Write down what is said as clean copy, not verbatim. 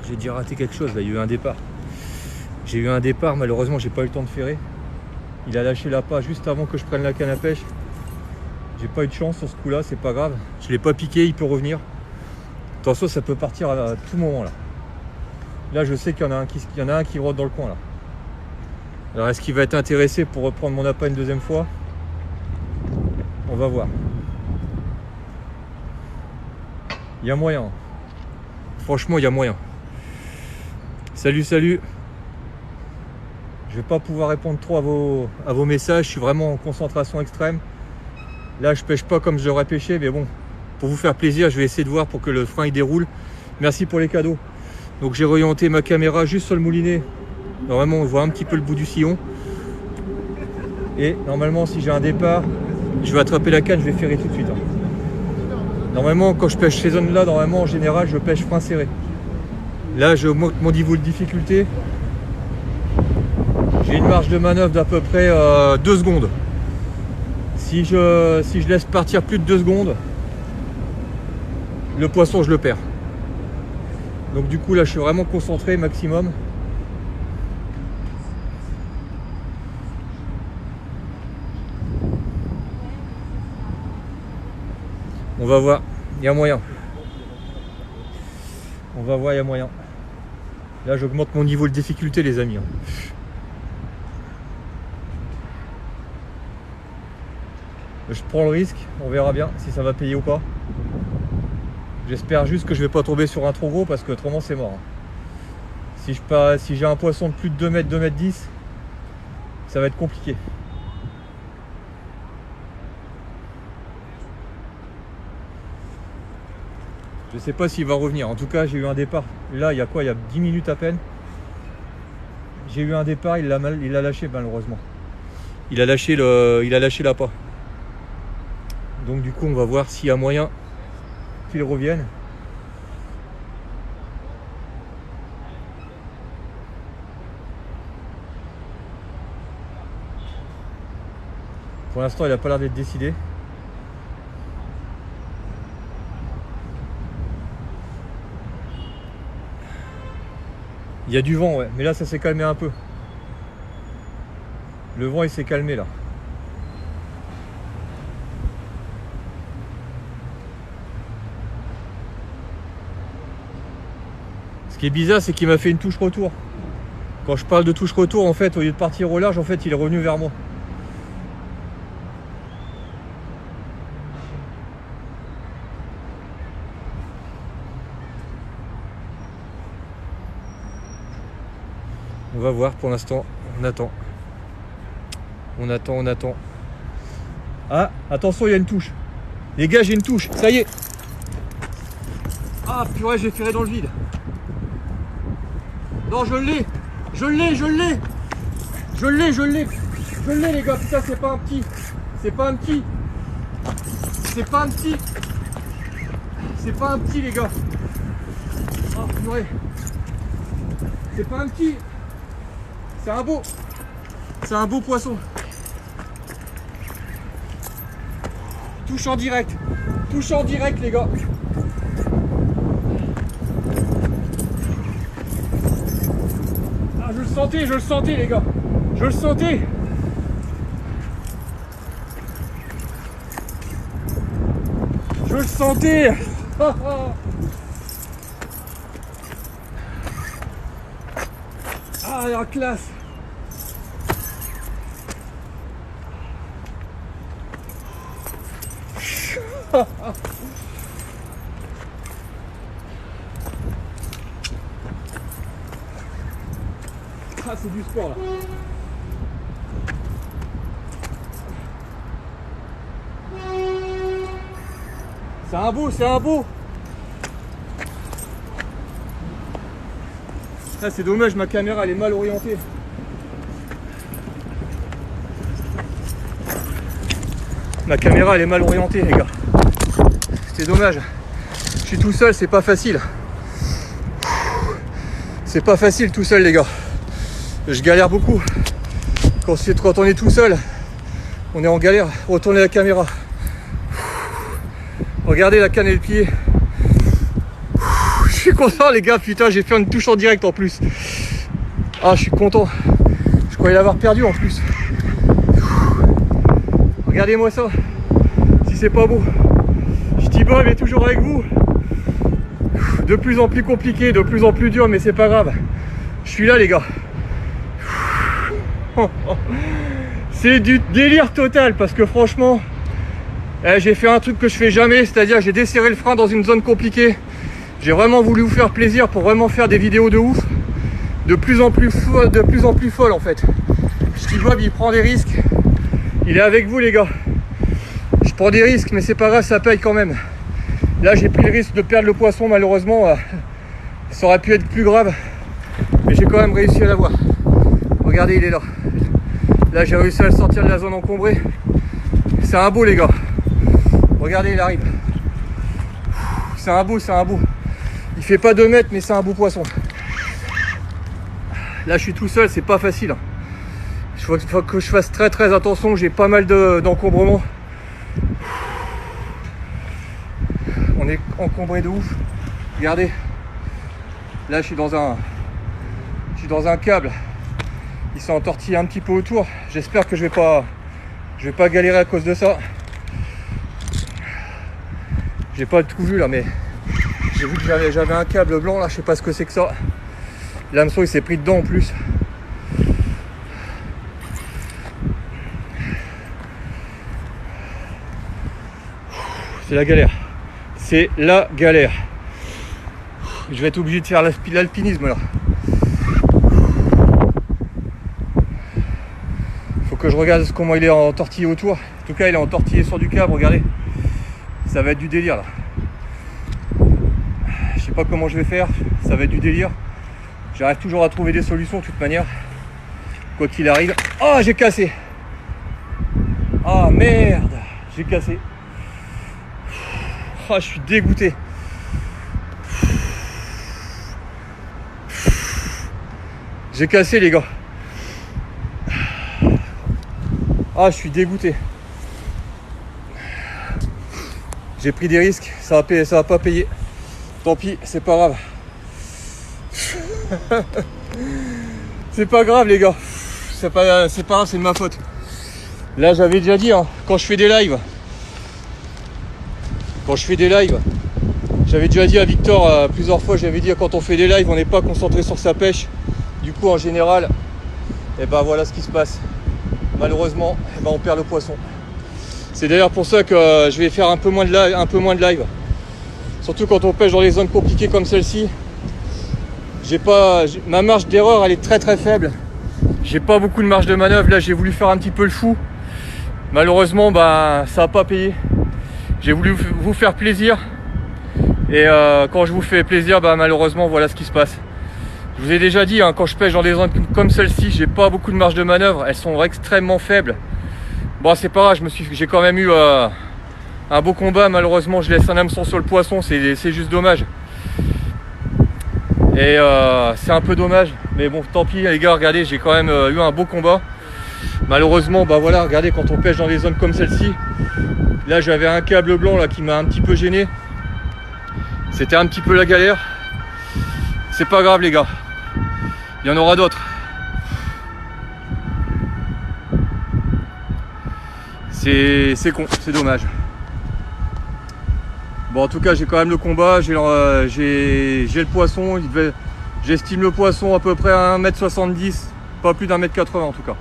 J'ai dû rater quelque chose, là, il y a eu un départ. J'ai eu un départ, malheureusement j'ai pas eu le temps de ferrer. Il a lâché l'appât juste avant que je prenne la canne à pêche. J'ai pas eu de chance sur ce coup là, c'est pas grave. Je l'ai pas piqué, il peut revenir. Attention, ça peut partir à tout moment là. Là je sais qu'il y en a un qui rôde dans le coin là. Alors est-ce qu'il va être intéressé pour reprendre mon appât une deuxième fois? On va voir. Il y a moyen. Franchement, il y a moyen. Salut, salut. Je vais pas pouvoir répondre trop à vos messages. Je suis vraiment en concentration extrême. Là, je pêche pas comme je l'aurais pêché, mais bon, pour vous faire plaisir, je vais essayer de voir pour que le frein il déroule. Merci pour les cadeaux. Donc j'ai orienté ma caméra juste sur le moulinet. Normalement, on voit un petit peu le bout du sillon. Et normalement, si j'ai un départ, je vais attraper la canne, je vais ferrer tout de suite. Normalement, quand je pêche ces zones-là, normalement, en général, je pêche frein serré. Là, je monte mon niveau de difficulté. J'ai une marge de manœuvre d'à peu près 2 secondes. Si je laisse partir plus de 2 secondes, le poisson, je le perds. Donc du coup, là, je suis vraiment concentré maximum. On va voir, il y a moyen. On va voir, il y a moyen. Là, j'augmente mon niveau de difficulté, les amis. Je prends le risque, on verra bien si ça va payer ou pas. J'espère juste que je vais pas tomber sur un trop gros parce que autrement c'est mort. Si j'ai un poisson de plus de 2 mètres, 2 mètres 10, ça va être compliqué. Je sais pas s'il va revenir. En tout cas, j'ai eu un départ. Là, il y a quoi? Il y a 10 minutes à peine. J'ai eu un départ, il a lâché malheureusement. Il a lâché l'appât. Donc du coup, on va voir s'il y a moyen qu'il revienne. Pour l'instant, il n'a pas l'air d'être décidé. Il y a du vent, ouais, mais là ça s'est calmé un peu. Le vent il s'est calmé là. Ce qui est bizarre, c'est qu'il m'a fait une touche retour. Quand je parle de touche retour, en fait, au lieu de partir au large, en fait, il est revenu vers moi. On va voir, pour l'instant, on attend. On attend. Ah, attention, il y a une touche. Les gars, j'ai une touche, ça y est. Ah, purée, j'ai ferré dans le vide. Non, je l'ai, les gars, putain, c'est pas un petit. C'est pas un petit, les gars. Oh, purée. C'est pas un petit. C'est un beau poisson. Touche en direct, les gars. Ah, je le sentais, les gars. Je le sentais. Ah, la classe. Ah, c'est du sport là. C'est un beau. Ah, c'est dommage, ma caméra elle est mal orientée. Ma caméra elle est mal orientée, les gars. C'est dommage. Je suis tout seul, c'est pas facile. C'est pas facile tout seul, les gars. Je galère beaucoup. Quand on est tout seul, on est en galère. Retournez la caméra. Regardez la canne et le pied. Je suis suis content les gars, putain j'ai fait une touche en direct en plus. Ah je suis content. Je croyais l'avoir perdu en plus. Regardez-moi ça. Si c'est pas beau. Bob est toujours avec vous. De plus en plus compliqué, de plus en plus dur, mais c'est pas grave. Je suis là les gars. C'est du délire total parce que franchement, j'ai fait un truc que je fais jamais, c'est-à-dire j'ai desserré le frein dans une zone compliquée. J'ai vraiment voulu vous faire plaisir pour vraiment faire des vidéos de ouf. De plus en plus folle en fait. Steve Bob il prend des risques. Il est avec vous les gars. Je prends des risques mais c'est pas grave, ça paye quand même. Là j'ai pris le risque de perdre le poisson malheureusement. Ça aurait pu être plus grave. Mais j'ai quand même réussi à l'avoir. Regardez il est là. Là j'ai réussi à le sortir de la zone encombrée. C'est un beau les gars. Regardez il arrive. C'est un beau, c'est un beau. Il fait pas 2 mètres mais c'est un beau poisson. Là je suis tout seul, c'est pas facile. Il faut que je fasse très attention, j'ai pas mal d'encombrement. On est encombré de ouf. Regardez. Là je suis dans un câble. Il s'est entortillé un petit peu autour. J'espère que je vais pas galérer à cause de ça. J'ai pas tout vu là mais j'ai vu que j'avais un câble blanc là, je sais pas ce que c'est que ça. L'hameçon il s'est pris dedans en plus. C'est la galère. C'est la galère. Je vais être obligé de faire l'alpinisme là. Faut que je regarde comment il est entortillé autour. En tout cas il est entortillé sur du câble, regardez. Ça va être du délire là. Je sais pas comment je vais faire, ça va être du délire. J'arrive toujours à trouver des solutions de toute manière. Quoi qu'il arrive. Oh j'ai cassé. Ah merde, j'ai cassé. Oh, je suis dégoûté. J'ai cassé les gars. Ah je suis dégoûté. J'ai pris des risques, ça va pas payer. Tant pis, c'est pas grave. C'est pas grave les gars. C'est pas grave, c'est de ma faute. Là j'avais déjà dit hein, quand je fais des lives. J'avais déjà dit à Victor plusieurs fois, j'avais dit quand on fait des lives, on n'est pas concentré sur sa pêche. Du coup en général, et ben voilà ce qui se passe. Malheureusement, et ben on perd le poisson. C'est d'ailleurs pour ça que je vais faire un peu moins de live. Surtout quand on pêche dans les zones compliquées comme celle-ci. Ma marge d'erreur elle est très faible. J'ai pas beaucoup de marge de manœuvre. Là j'ai voulu faire un petit peu le fou. Malheureusement bah, ça n'a pas payé. J'ai voulu vous faire plaisir. Et quand je vous fais plaisir, bah, malheureusement voilà ce qui se passe. Je vous ai déjà dit, hein, quand je pêche dans des zones comme celle-ci, j'ai pas beaucoup de marge de manœuvre. Elles sont extrêmement faibles. Bon c'est pas grave, j'ai quand même eu un beau combat. Malheureusement je laisse un hameçon sur le poisson, c'est juste dommage. Et c'est un peu dommage, mais bon tant pis les gars, regardez, j'ai quand même eu un beau combat. Malheureusement bah voilà, regardez, quand on pêche dans des zones comme celle-ci, là j'avais un câble blanc là qui m'a un petit peu gêné. C'était un petit peu la galère. C'est pas grave les gars, il y en aura d'autres. C'est con, c'est dommage. Bon en tout cas j'ai quand même le combat, j'ai le poisson, j'estime le poisson à peu près à 1m70, pas plus d'1m80 en tout cas.